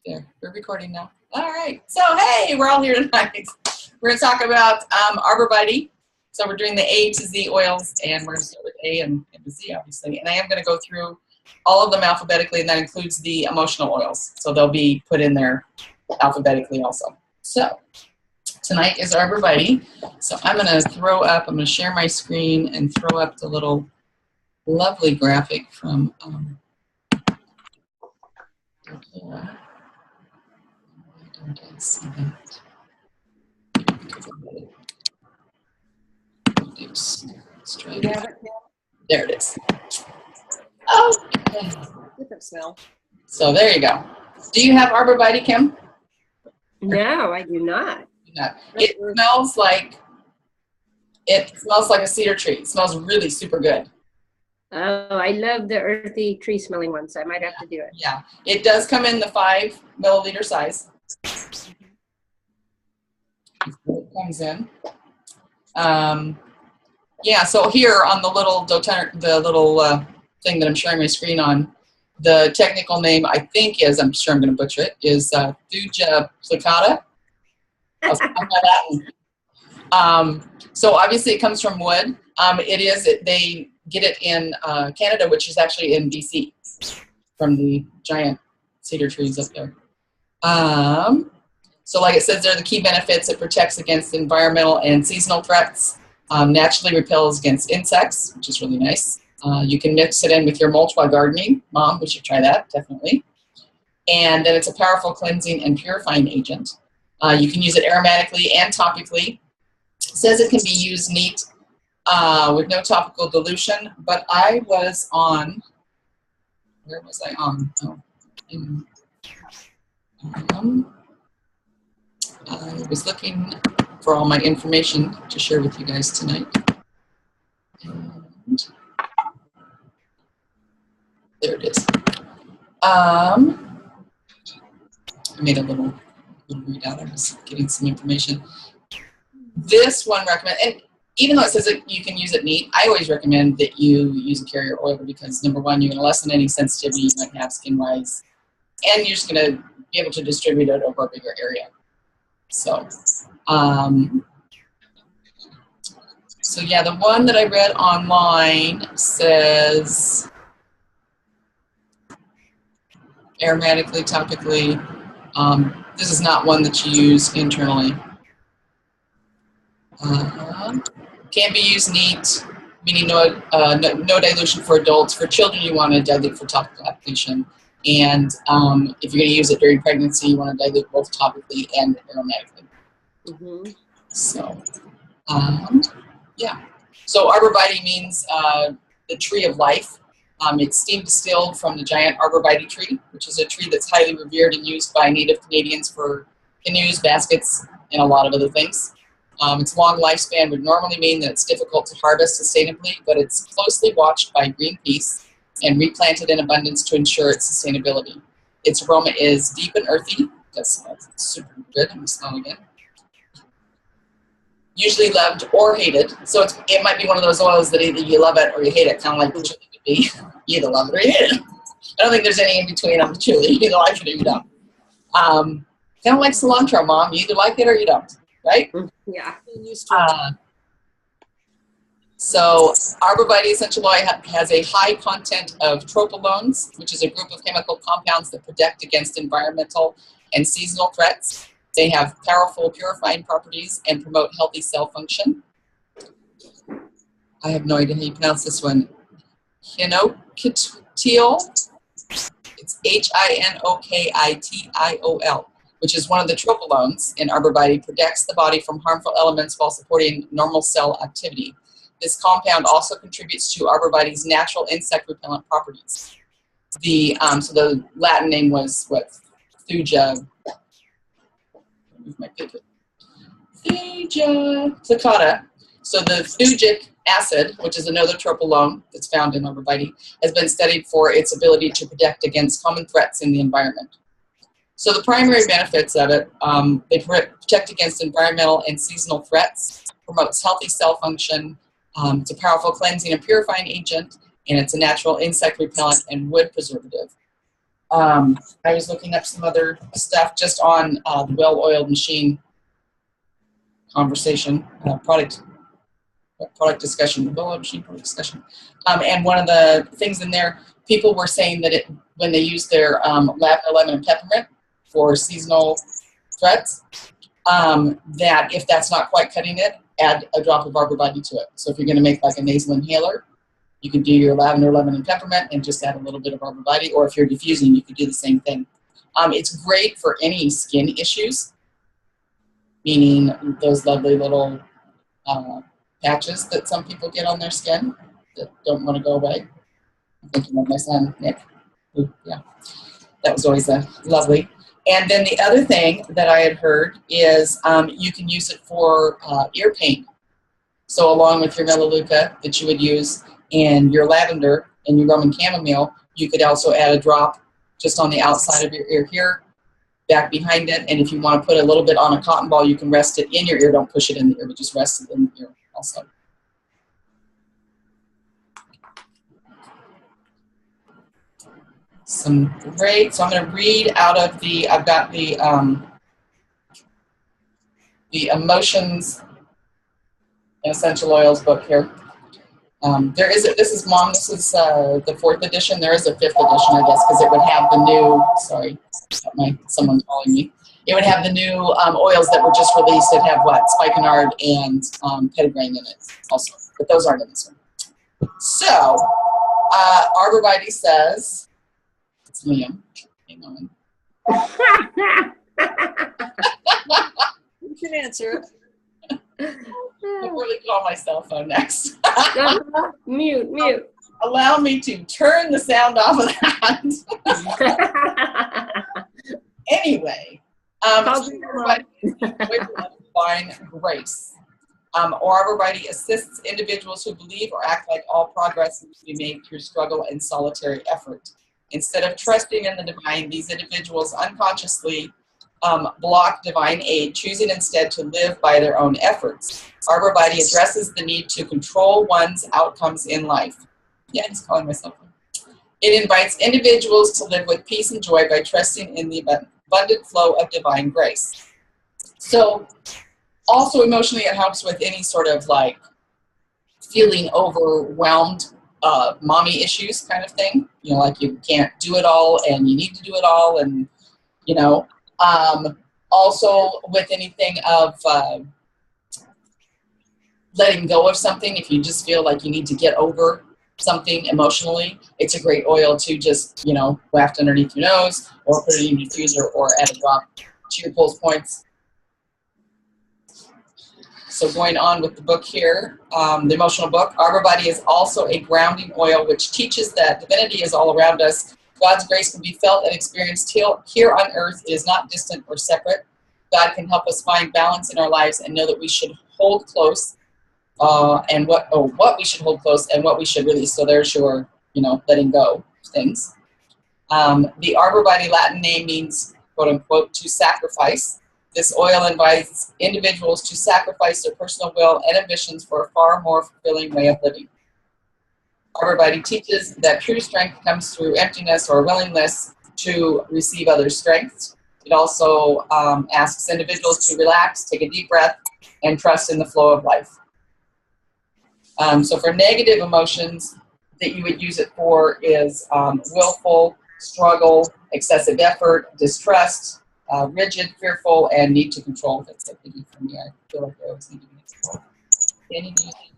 There, we're recording now. All right. So, hey, we're all here tonight. We're going to talk about Arborvitae. So we're doing the A to Z oils, and we're going to start with A and to Z, obviously. And I am going to go through all of them alphabetically, and that includes the emotional oils. So they'll be put in there alphabetically also. So tonight is Arborvitae. So I'm going to I'm going to share my screen and throw up the little lovely graphic from I don't see that. Let's try it. There it is. Okay. Different smell. So there you go. Do you have Arborvitae, Kim? No, I do not. No. It smells like a cedar tree. It smells really super good. Oh, I love the earthy tree smelling ones. I might have to do it. Yeah, it does come in the 5 milliliter size. It comes in. Yeah, so here on the little thing that I'm sharing my screen on, the technical name I think is, I'm sure I'm going to butcher it, is Thuja plicata. So obviously it comes from wood. They get it in Canada, which is actually in BC, from the giant cedar trees up there. So like it says there, the key benefits: it protects against environmental and seasonal threats, naturally repels against insects, which is really nice. You can mix it in with your mulch while gardening. Mom, we should try that, definitely. And then it's a powerful cleansing and purifying agent. You can use it aromatically and topically. It says it can be used neat with no topical dilution, but I was on, where was I on? I was looking for all my information to share with you guys tonight. And there it is. I made a little readout. I was getting some information. This one recommend, and even though it says that you can use it neat, I always recommend that you use a carrier oil because, number one, you're going to lessen any sensitivity you might have skin-wise, and you're just going to be able to distribute it over a bigger area. So, so yeah, the one that I read online says aromatically, topically. This is not one that you use internally. Can be used neat, meaning no dilution for adults. For children, you want to dilute for topical application. And if you're going to use it during pregnancy, you want to dilute both topically and aromatically. Mm-hmm. So, yeah. So Arborvitae means the tree of life. It's steam distilled from the giant Arborvitae tree, which is a tree that's highly revered and used by Native Canadians for canoes, baskets, and a lot of other things. Its long lifespan would normally mean that it's difficult to harvest sustainably, but it's closely watched by Greenpeace and replanted in abundance to ensure its sustainability. Its aroma is deep and earthy. That smells super good. I'm going to smell again. Usually loved or hated. So it might be one of those oils that either you love it or you hate it, kind of like the chili would be. You either love it or you hate it. I don't think there's any in between on the chili. You either like it or you don't. Kind of like cilantro, Mom. You either like it or you don't, right? Yeah. So Arborvitae essential oil has a high content of tropanoles, which is a group of chemical compounds that protect against environmental and seasonal threats. They have powerful purifying properties and promote healthy cell function. I have no idea how you pronounce this one. Hinokitiol. It's Hinokitiol, which is one of the tropanoles in Arborvitae, protects the body from harmful elements while supporting normal cell activity. This compound also contributes to Arborvitae's natural insect repellent properties. So the Latin name was what? Thuja. Move my paper. Thuja plicata. So the thujic acid, which is another tropolone that's found in Arborvitae, has been studied for its ability to protect against common threats in the environment. So the primary benefits of it, they protect against environmental and seasonal threats, promotes healthy cell function. It's a powerful cleansing and purifying agent, and it's a natural insect repellent and wood preservative. I was looking up some other stuff just on the well-oiled machine conversation, product discussion, well-oiled machine product discussion. And one of the things in there, people were saying that when they use their lavender, lemon, and peppermint for seasonal threads, that if that's not quite cutting it, add a drop of Arborvitae to it. So if you're going to make like a nasal inhaler, you could do your lavender, lemon, and peppermint and just add a little bit of Arborvitae. Or if you're diffusing, you could do the same thing. It's great for any skin issues, meaning those lovely little patches that some people get on their skin that don't want to go away. I'm thinking of my son, Nick. Ooh, yeah, that was always lovely. And then the other thing that I had heard is you can use it for ear pain. So along with your melaleuca that you would use and your lavender and your Roman chamomile, you could also add a drop just on the outside of your ear here, back behind it. And if you want to put a little bit on a cotton ball, you can rest it in your ear. Don't push it in the ear, but just rest it in the ear also. Some great, so I'm going to read out of I've got the Emotions and Essential Oils book here. This is the 4th edition. There is a 5th edition, I guess, because it would have the new, sorry, someone calling me. It would have the new oils that were just released that have what? Spikenard and petitgrain in it also, but those aren't in this one. So, Arborvitae says, it's Liam, hang on. You can answer it. I'll really call my cell phone next. Mute. Allow me to turn the sound off of that. Anyway, divine grace. Arborvitae assists individuals who believe or act like all progress is to be made through struggle and solitary effort. Instead of trusting in the divine, these individuals unconsciously block divine aid, choosing instead to live by their own efforts. Arborvitae addresses the need to control one's outcomes in life. Yeah, I'm just calling myself. It invites individuals to live with peace and joy by trusting in the abundant flow of divine grace. So, also emotionally, it helps with any sort of like feeling overwhelmed, mommy issues kind of thing. You know, like you can't do it all and you need to do it all, and you know. Also with anything of letting go of something, if you just feel like you need to get over something emotionally, it's a great oil to just, you know, waft underneath your nose or put it in your diffuser or add a drop to your pulse points. So going on with the book here, the emotional book, Arborvitae is also a grounding oil which teaches that divinity is all around us. God's grace can be felt and experienced here on earth. It is not distant or separate. God can help us find balance in our lives and know that we should hold close and what we should hold close and what we should release. So there's your, you know, letting go of things. The Arborvitae Latin name means, quote unquote, to sacrifice. This oil invites individuals to sacrifice their personal will and ambitions for a far more fulfilling way of living. Arborvitae teaches that true strength comes through emptiness or willingness to receive others' strengths. It also asks individuals to relax, take a deep breath, and trust in the flow of life. So for negative emotions that you would use it for is willful, struggle, excessive effort, distrust, rigid, fearful, and need to control. That's like the need for me. I feel like I always need to be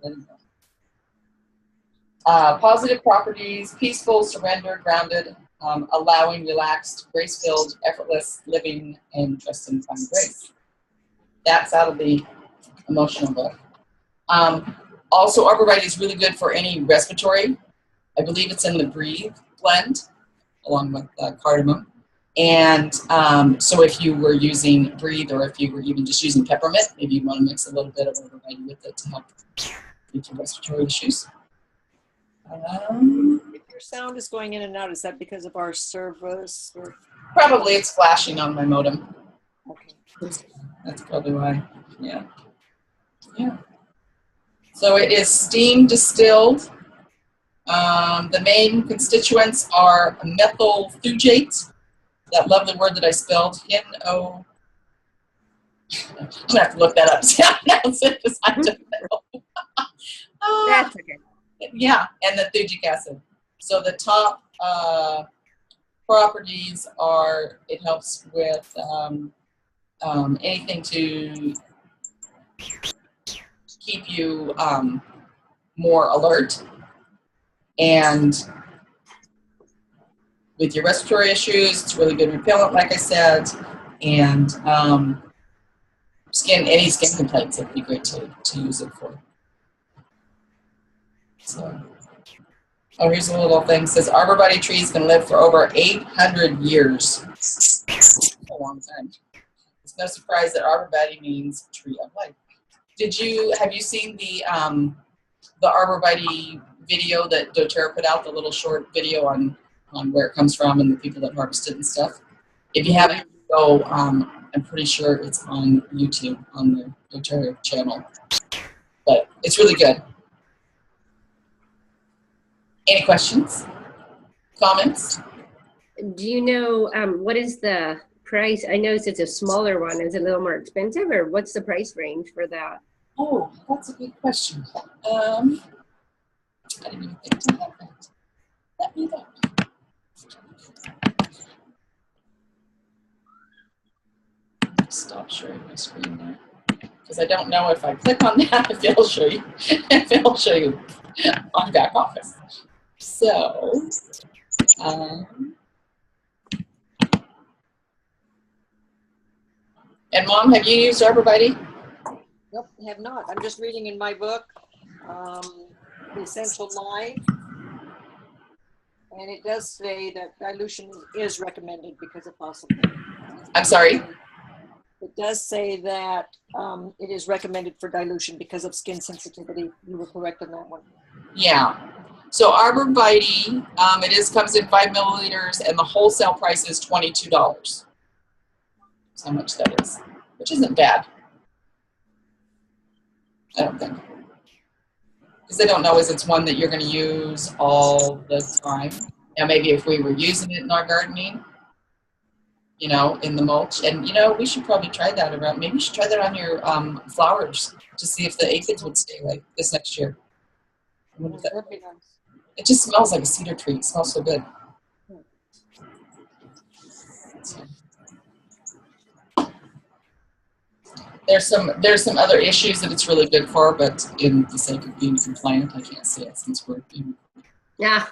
controlled. Positive properties, peaceful, surrender, grounded, allowing, relaxed, grace-filled, effortless living, and trust in divine grace. That's out of the emotional book. Also, Arborvitae is really good for any respiratory. I believe it's in the Breathe blend, along with cardamom. And so if you were using Breathe, or if you were even just using peppermint, maybe you want to mix a little bit of Arborvitae with it to help with your respiratory issues. If your sound is going in and out, is that because of our service? Or? Probably it's flashing on my modem. Okay. That's probably why. Yeah. Yeah. So it is steam distilled The main constituents are methylphugate, that lovely word that I spelled, N-O. I'm going to have to look that up. See how to pronounce it, because I don't know. That's okay. Yeah, and the thugic acid. So the top properties are, it helps with anything to keep you more alert, and with your respiratory issues, it's really good repellent, like I said, and any skin complaints, it'd be great to use it for. So, oh, here's a little thing. It says Arborvitae trees can live for over 800 years. That's a long time. It's no surprise that Arborvitae means tree of life. Have you seen the Arborvitae video that doTERRA put out, the little short video on where it comes from and the people that harvested and stuff? If you haven't, go, I'm pretty sure it's on YouTube on the doTERRA channel. But it's really good. Any questions? Comments? Do you know what is the price? I noticed it's a smaller one. Is it a little more expensive, or what's the price range for that? Oh, that's a good question. I didn't even think to have that. Let me look. Stop sharing my screen there, because I don't know if I click on that if it'll show you. If it'll show you on back office. So, and Mom, have you used Arborvitae? Nope, I have not. I'm just reading in my book, The Essential Mind. And it does say that dilution is recommended because of possible. I'm sorry? It does say that it is recommended for dilution because of skin sensitivity. You were correct on that one. Yeah. So Arborvitae, comes in 5 milliliters, and the wholesale price is $22. That's how much that is, which isn't bad. I don't think. Because I don't know is it's one that you're going to use all the time. Now, maybe if we were using it in our gardening, in the mulch, and we should probably try that around. Maybe you should try that on your flowers to see if the aphids would stay like this next year. That'd be nice. It just smells like a cedar tree. It smells so good. So. There's some other issues that it's really good for, but in the sake of being compliant, I can't say it since we're being. Yeah.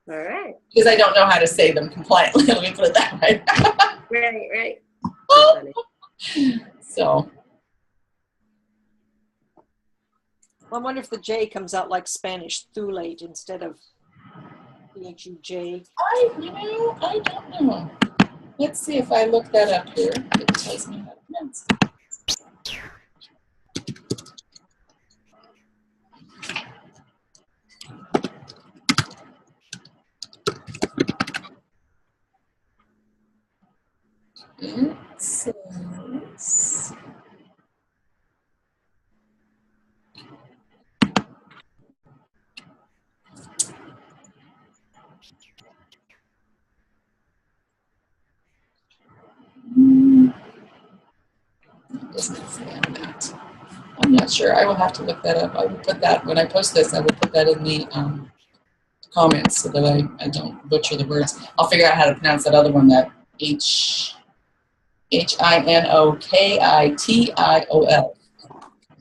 All right. Because I don't know how to say them compliantly. Let me put it that way. Right. So. I wonder if the J comes out like Spanish, thulate, instead of Thuj. I don't know. Let's see if I look that up here. It tells me how to pronounce it. It says, it doesn't say on that. I'm not sure. I will have to look that up. I will put that, when I post this, I will put that in the comments so that I don't butcher the words. I'll figure out how to pronounce that other one, that Hinokitiol.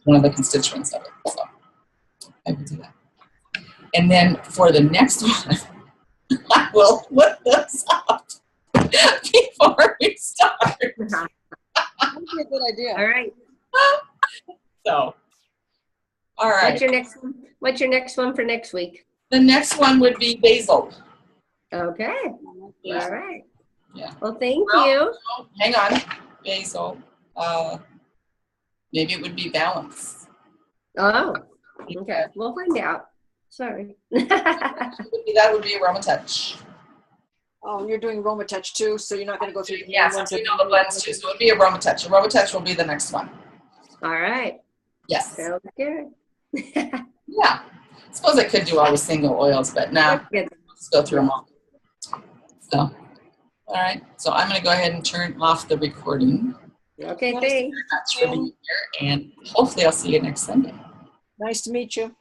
One of the constituents of it. So I will do that. And then for the next one, I will look this up before we start. That would be a good idea. All right. So, all right. What's your next one for next week? The next one would be basil. Okay. Yeah. All right. Yeah. Well, thank you. Oh, hang on. Basil. Maybe it would be balance. Oh, okay. We'll find out. Sorry. That would be Aromatouch. Oh, you're doing Aromatouch too, so you're not going to go through the Yes, I'm doing all the blends too, so it would be Aromatouch. Aromatouch will be the next one. All right. Yes. Sounds good. Yeah. suppose I could do all the single oils, but now let's go through them all. So, all right. So I'm going to go ahead and turn off the recording. Okay, Thank you very much for being here, and hopefully I'll see you next Sunday. Nice to meet you.